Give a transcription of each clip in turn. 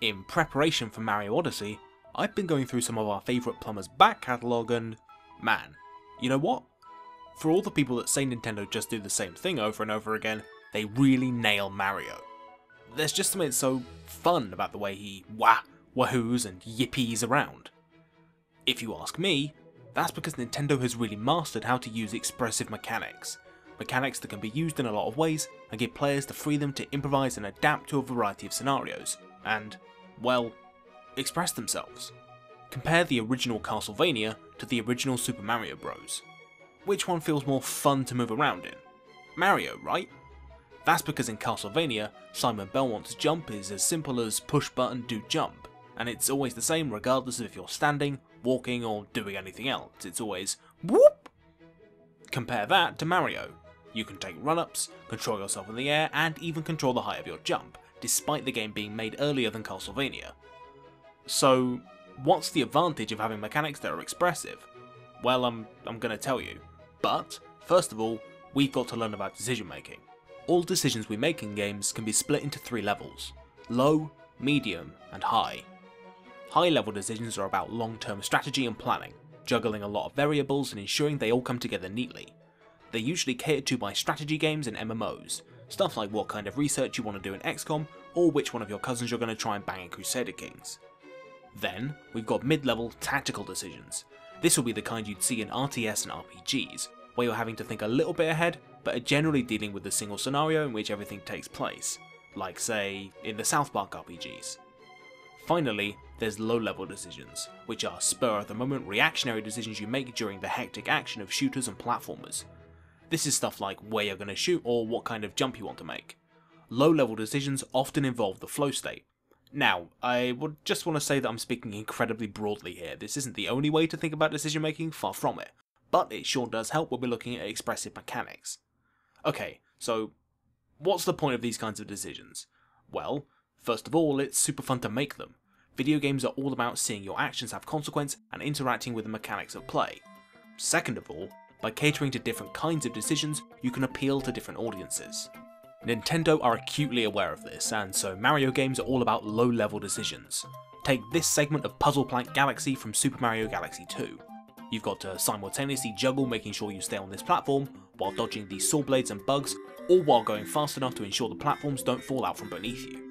In preparation for Mario Odyssey, I've been going through some of our favourite plumbers' back catalogue and, man, you know what? For all the people that say Nintendo just do the same thing over and over again, they really nail Mario. There's just something so fun about the way he wahoos and yippies around. If you ask me, that's because Nintendo has really mastered how to use expressive mechanics. Mechanics that can be used in a lot of ways and give players the freedom to improvise and adapt to a variety of scenarios, and, well, express themselves. Compare the original Castlevania to the original Super Mario Bros. Which one feels more fun to move around in? Mario, right? That's because in Castlevania, Simon Belmont's jump is as simple as push button do jump, and it's always the same regardless of if you're standing, walking, or doing anything else. It's always whoop! Compare that to Mario. You can take run-ups, control yourself in the air, and even control the height of your jump, despite the game being made earlier than Castlevania. So, what's the advantage of having mechanics that are expressive? Well, I'm gonna tell you. But, first of all, we've got to learn about decision making. All decisions we make in games can be split into 3 levels: low, medium, and high. High level decisions are about long-term strategy and planning, juggling a lot of variables and ensuring they all come together neatly. They're usually catered to by strategy games and MMOs, stuff like what kind of research you want to do in XCOM, or which one of your cousins you're going to try and bang in Crusader Kings. Then, we've got mid-level tactical decisions. This will be the kind you'd see in RTS and RPGs, where you're having to think a little bit ahead, but are generally dealing with the single scenario in which everything takes place, like say, in the South Park RPGs. Finally, there's low-level decisions, which are spur-of-the-moment reactionary decisions you make during the hectic action of shooters and platformers. This is stuff like where you're going to shoot or what kind of jump you want to make. Low-level decisions often involve the flow state. Now, I would just want to say that I'm speaking incredibly broadly here. This isn't the only way to think about decision making, far from it, but it sure does help when we're looking at expressive mechanics. Okay, so what's the point of these kinds of decisions? Well, first of all, it's super fun to make them. Video games are all about seeing your actions have consequence and interacting with the mechanics of play. Second of all, by catering to different kinds of decisions, you can appeal to different audiences. Nintendo are acutely aware of this, and so Mario games are all about low-level decisions. Take this segment of Puzzle Plank Galaxy from Super Mario Galaxy 2. You've got to simultaneously juggle making sure you stay on this platform, while dodging these saw blades and bugs, all while going fast enough to ensure the platforms don't fall out from beneath you.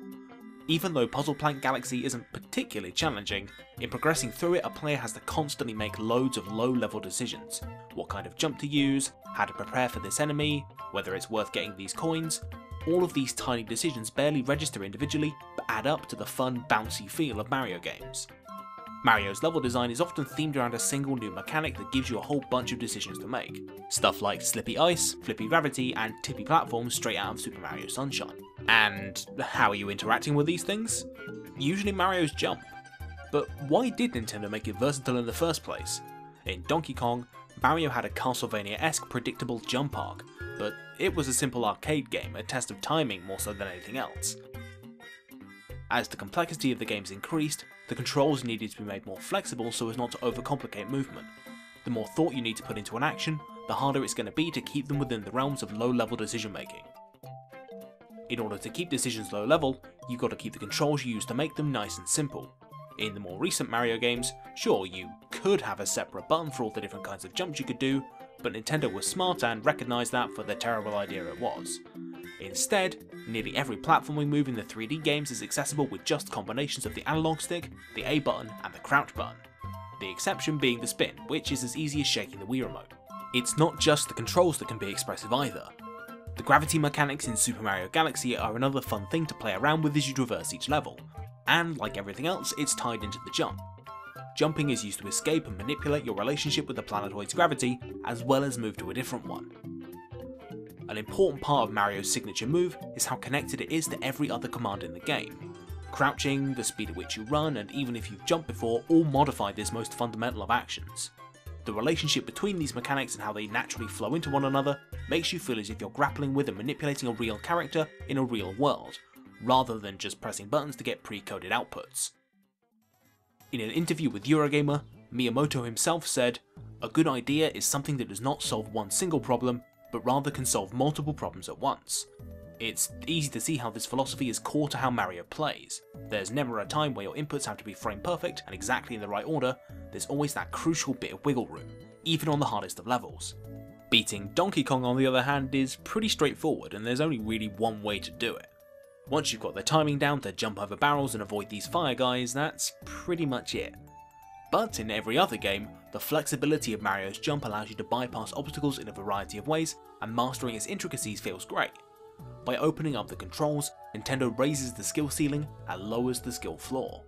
Even though Puzzle Plank Galaxy isn't particularly challenging, in progressing through it a player has to constantly make loads of low-level decisions. What kind of jump to use, how to prepare for this enemy, whether it's worth getting these coins. All of these tiny decisions barely register individually, but add up to the fun, bouncy feel of Mario games. Mario's level design is often themed around a single new mechanic that gives you a whole bunch of decisions to make. Stuff like slippy ice, flippy gravity, and tippy platforms straight out of Super Mario Sunshine. And how are you interacting with these things? Usually Mario's jump. But why did Nintendo make it versatile in the first place? In Donkey Kong, Mario had a Castlevania-esque predictable jump arc, but it was a simple arcade game, a test of timing more so than anything else. As the complexity of the games increased, the controls needed to be made more flexible so as not to overcomplicate movement. The more thought you need to put into an action, the harder it's going to be to keep them within the realms of low-level decision making. In order to keep decisions low level, you've got to keep the controls you use to make them nice and simple. In the more recent Mario games, sure, you could have a separate button for all the different kinds of jumps you could do, but Nintendo was smart and recognised that for the terrible idea it was. Instead, nearly every platforming move in the 3D games is accessible with just combinations of the analog stick, the A button, and the crouch button. The exception being the spin, which is as easy as shaking the Wii remote. It's not just the controls that can be expressive either. The gravity mechanics in Super Mario Galaxy are another fun thing to play around with as you traverse each level, and like everything else, it's tied into the jump. Jumping is used to escape and manipulate your relationship with the planetoid's gravity, as well as move to a different one. An important part of Mario's signature move is how connected it is to every other command in the game. Crouching, the speed at which you run, and even if you've jumped before all modify this most fundamental of actions. The relationship between these mechanics and how they naturally flow into one another makes you feel as if you're grappling with and manipulating a real character in a real world, rather than just pressing buttons to get pre-coded outputs. In an interview with Eurogamer, Miyamoto himself said, "A good idea is something that does not solve one single problem, but rather can solve multiple problems at once. It's easy to see how this philosophy is core to how Mario plays. There's never a time where your inputs have to be frame perfect and exactly in the right order, there's always that crucial bit of wiggle room, even on the hardest of levels. Beating Donkey Kong on the other hand is pretty straightforward and there's only really one way to do it. Once you've got the timing down to jump over barrels and avoid these fire guys, that's pretty much it. But in every other game, the flexibility of Mario's jump allows you to bypass obstacles in a variety of ways, and mastering its intricacies feels great. By opening up the controls, Nintendo raises the skill ceiling and lowers the skill floor.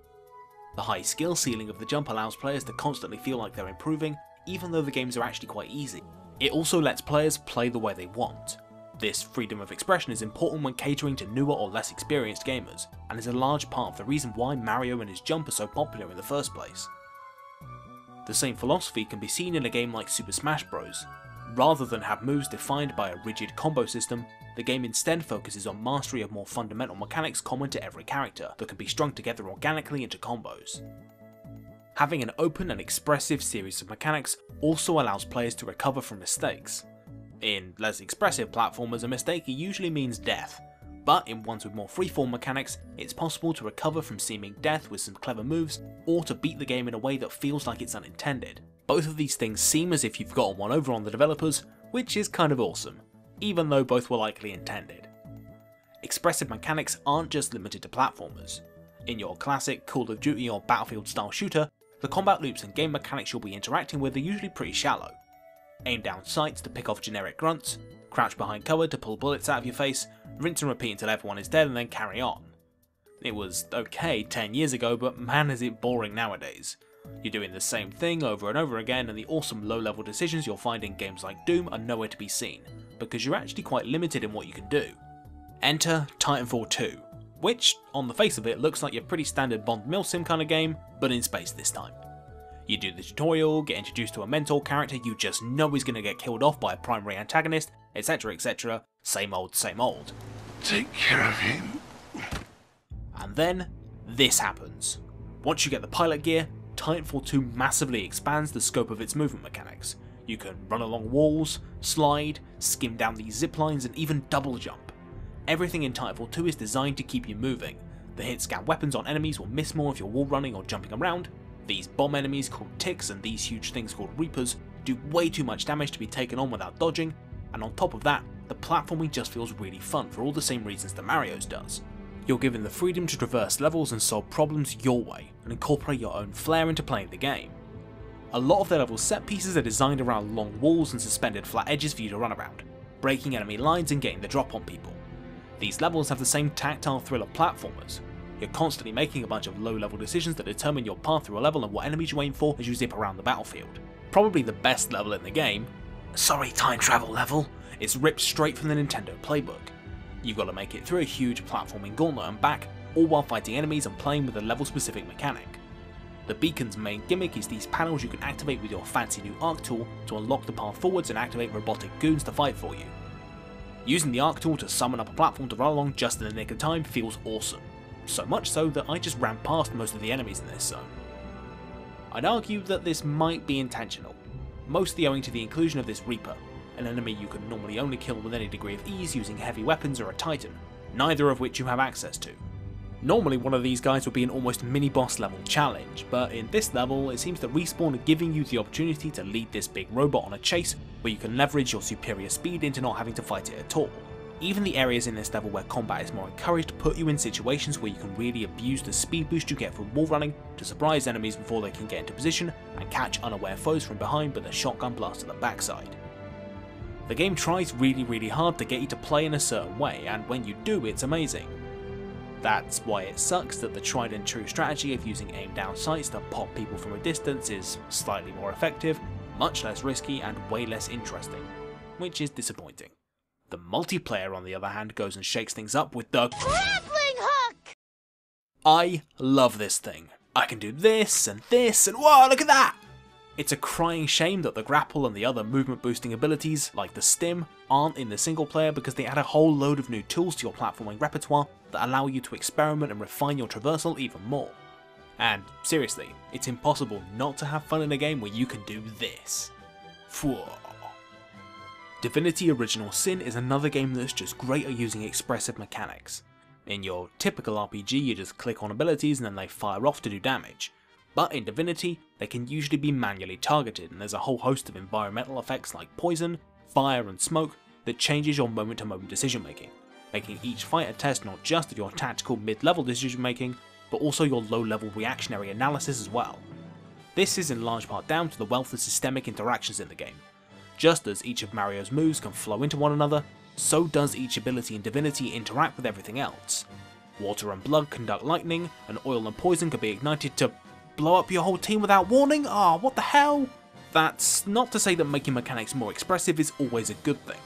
The high skill ceiling of the jump allows players to constantly feel like they're improving, even though the games are actually quite easy. It also lets players play the way they want. This freedom of expression is important when catering to newer or less experienced gamers, and is a large part of the reason why Mario and his jump are so popular in the first place. The same philosophy can be seen in a game like Super Smash Bros. Rather than have moves defined by a rigid combo system, the game instead focuses on mastery of more fundamental mechanics common to every character that can be strung together organically into combos. Having an open and expressive series of mechanics also allows players to recover from mistakes. In less expressive platformers, a mistake usually means death, but in ones with more freeform mechanics, it's possible to recover from seeming death with some clever moves, or to beat the game in a way that feels like it's unintended. Both of these things seem as if you've gotten one over on the developers, which is kind of awesome, even though both were likely intended. Expressive mechanics aren't just limited to platformers. In your classic Call of Duty or Battlefield style shooter, the combat loops and game mechanics you'll be interacting with are usually pretty shallow. Aim down sights to pick off generic grunts, crouch behind cover to pull bullets out of your face, rinse and repeat until everyone is dead and then carry on. It was okay 10 years ago, but man is it boring nowadays. You're doing the same thing over and over again, and the awesome low-level decisions you'll find in games like Doom are nowhere to be seen, because you're actually quite limited in what you can do. Enter Titanfall 2, which, on the face of it, looks like your pretty standard Bond milsim kind of game, but in space this time. You do the tutorial, get introduced to a mentor character you just know is going to get killed off by a primary antagonist, etc, etc, same old, same old. Take care of him. And then, this happens. Once you get the pilot gear, Titanfall 2 massively expands the scope of its movement mechanics. You can run along walls, slide, skim down these zip lines, and even double jump. Everything in Titanfall 2 is designed to keep you moving. The hit scan weapons on enemies will miss more if you're wall running or jumping around. These bomb enemies called ticks and these huge things called reapers do way too much damage to be taken on without dodging, and on top of that, the platforming just feels really fun for all the same reasons that Mario's does. You're given the freedom to traverse levels and solve problems your way, and incorporate your own flair into playing the game. A lot of the level set pieces are designed around long walls and suspended flat edges for you to run around, breaking enemy lines and getting the drop on people. These levels have the same tactile thrill of platformers. You're constantly making a bunch of low-level decisions that determine your path through a level and what enemies you aim for as you zip around the battlefield. Probably the best level in the game, sorry time travel level, is ripped straight from the Nintendo playbook. You've got to make it through a huge platforming gauntlet and back, all while fighting enemies and playing with a level-specific mechanic. The beacon's main gimmick is these panels you can activate with your fancy new arc tool to unlock the path forwards and activate robotic goons to fight for you. Using the arc tool to summon up a platform to run along just in the nick of time feels awesome. So much so that I just ran past most of the enemies in this zone. I'd argue that this might be intentional, mostly owing to the inclusion of this Reaper, an enemy you can normally only kill with any degree of ease using heavy weapons or a Titan, neither of which you have access to. Normally one of these guys would be an almost mini-boss level challenge, but in this level it seems that Respawn are giving you the opportunity to lead this big robot on a chase where you can leverage your superior speed into not having to fight it at all. Even the areas in this level where combat is more encouraged put you in situations where you can really abuse the speed boost you get from wall running to surprise enemies before they can get into position and catch unaware foes from behind with a shotgun blast to the backside. The game tries really hard to get you to play in a certain way, and when you do, it's amazing. That's why it sucks that the tried and true strategy of using aim down sights to pop people from a distance is slightly more effective, much less risky, and way less interesting, which is disappointing. The multiplayer, on the other hand, goes and shakes things up with the grappling hook! I love this thing. I can do this, and whoa, look at that! It's a crying shame that the grapple and the other movement boosting abilities, like the stim, aren't in the single player because they add a whole load of new tools to your platforming repertoire that allow you to experiment and refine your traversal even more. And seriously, it's impossible not to have fun in a game where you can do this. Phew. Divinity Original Sin is another game that's just great at using expressive mechanics. In your typical RPG, you just click on abilities and then they fire off to do damage. But in Divinity, they can usually be manually targeted, and there's a whole host of environmental effects like poison, fire and smoke that changes your moment-to-moment decision making, making each fight a test not just of your tactical mid-level decision making, but also your low-level reactionary analysis as well. This is in large part down to the wealth of systemic interactions in the game. Just as each of Mario's moves can flow into one another, so does each ability in Divinity interact with everything else. Water and blood conduct lightning, and oil and poison can be ignited to blow up your whole team without warning? What the hell? That's not to say that making mechanics more expressive is always a good thing.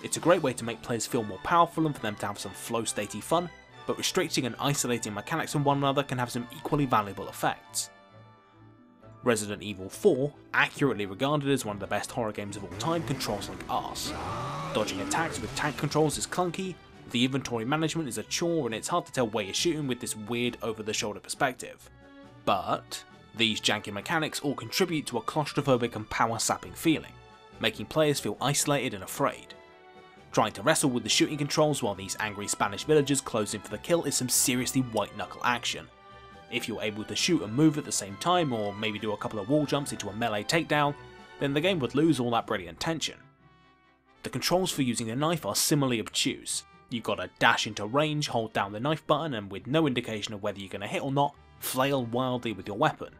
It's a great way to make players feel more powerful and for them to have some flow-statey fun, but restricting and isolating mechanics from one another can have some equally valuable effects. Resident Evil 4, accurately regarded as one of the best horror games of all time, controls like arse. Dodging attacks with tank controls is clunky, the inventory management is a chore, and it's hard to tell where you're shooting with this weird over-the-shoulder perspective. But these janky mechanics all contribute to a claustrophobic and power-sapping feeling, making players feel isolated and afraid. Trying to wrestle with the shooting controls while these angry Spanish villagers close in for the kill is some seriously white-knuckle action. If you're able to shoot and move at the same time, or maybe do a couple of wall jumps into a melee takedown, then the game would lose all that brilliant tension. The controls for using the knife are similarly obtuse. You've got to dash into range, hold down the knife button, and with no indication of whether you're going to hit or not, flail wildly with your weapon.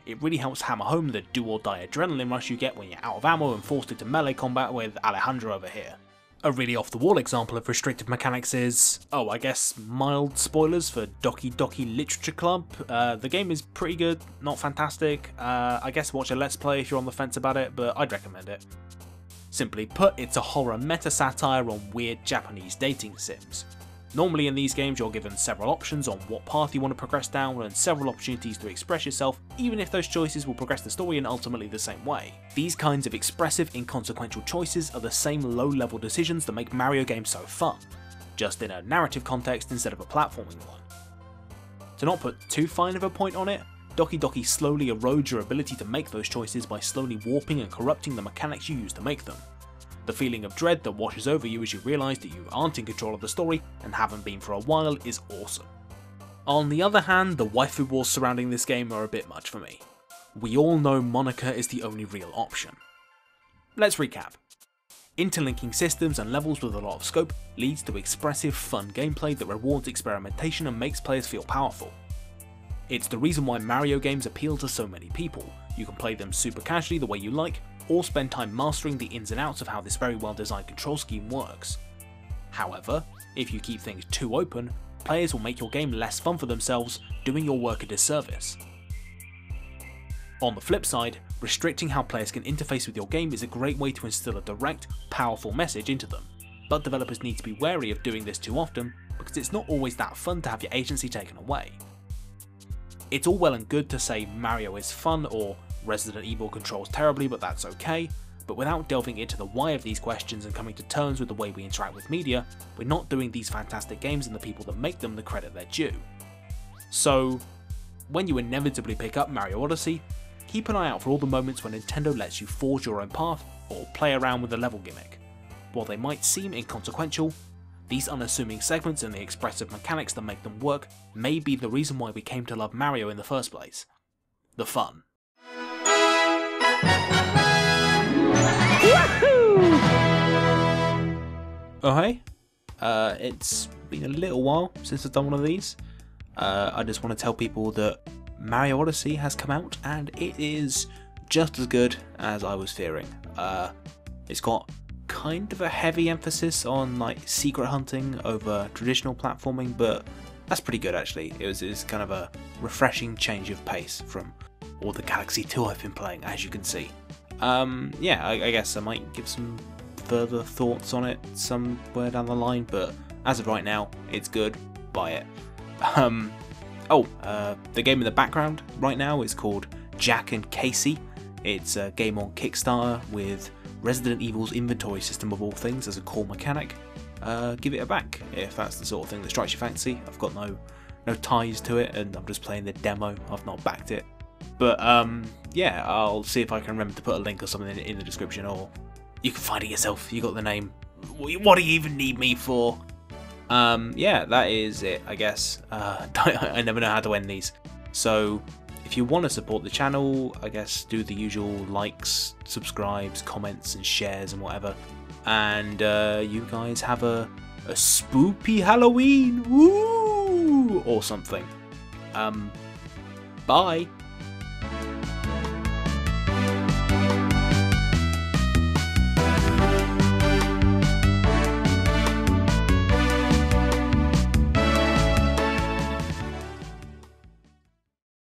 It really helps hammer home the do-or-die adrenaline rush you get when you're out of ammo and forced into melee combat with Alejandro over here. A really off-the-wall example of restrictive mechanics is, I guess mild spoilers for Doki Doki Literature Club. The game is pretty good, not fantastic. I guess watch a Let's Play if you're on the fence about it, but I'd recommend it. Simply put, it's a horror meta-satire on weird Japanese dating sims. Normally in these games you're given several options on what path you want to progress down and several opportunities to express yourself, even if those choices will progress the story in ultimately the same way. These kinds of expressive, inconsequential choices are the same low-level decisions that make Mario games so fun, just in a narrative context instead of a platforming one. To not put too fine of a point on it, Doki Doki slowly erodes your ability to make those choices by slowly warping and corrupting the mechanics you use to make them. The feeling of dread that washes over you as you realise that you aren't in control of the story and haven't been for a while is awesome. On the other hand, the waifu wars surrounding this game are a bit much for me. We all know Monica is the only real option. Let's recap. Interlinking systems and levels with a lot of scope leads to expressive, fun gameplay that rewards experimentation and makes players feel powerful. It's the reason why Mario games appeal to so many people. You can play them super casually the way you like, or spend time mastering the ins and outs of how this very well designed control scheme works. However, if you keep things too open, players will make your game less fun for themselves, doing your work a disservice. On the flip side, restricting how players can interface with your game is a great way to instill a direct, powerful message into them, but developers need to be wary of doing this too often because it's not always that fun to have your agency taken away. It's all well and good to say Mario is fun or Resident Evil controls terribly but that's okay, but without delving into the why of these questions and coming to terms with the way we interact with media, we're not doing these fantastic games and the people that make them the credit they're due. So, when you inevitably pick up Mario Odyssey, keep an eye out for all the moments when Nintendo lets you forge your own path or play around with the level gimmick. While they might seem inconsequential, these unassuming segments and the expressive mechanics that make them work may be the reason why we came to love Mario in the first place. The fun. Oh hey, it's been a little while since I've done one of these. I just want to tell people that Mario Odyssey has come out and it is just as good as I was fearing. It's got kind of a heavy emphasis on like secret hunting over traditional platforming, but that's pretty good actually. It's kind of a refreshing change of pace from all the Galaxy 2 I've been playing, as you can see. Yeah, I guess I might give some further thoughts on it somewhere down the line, but as of right now, it's good. Buy it. The game in the background right now is called Jack and Casey. It's a game on Kickstarter with Resident Evil's inventory system of all things as a core mechanic. Give it a back if that's the sort of thing that strikes your fancy. I've got no ties to it and I'm just playing the demo. I've not backed it. But yeah, I'll see if I can remember to put a link or something in the description or You can find it yourself. You got the name. What do you even need me for? Yeah, that is it, I guess. I never know how to end these. So, if you want to support the channel, I guess do the usual likes, subscribes, comments, and shares and whatever. And you guys have a spoopy Halloween, woo, or something. Bye.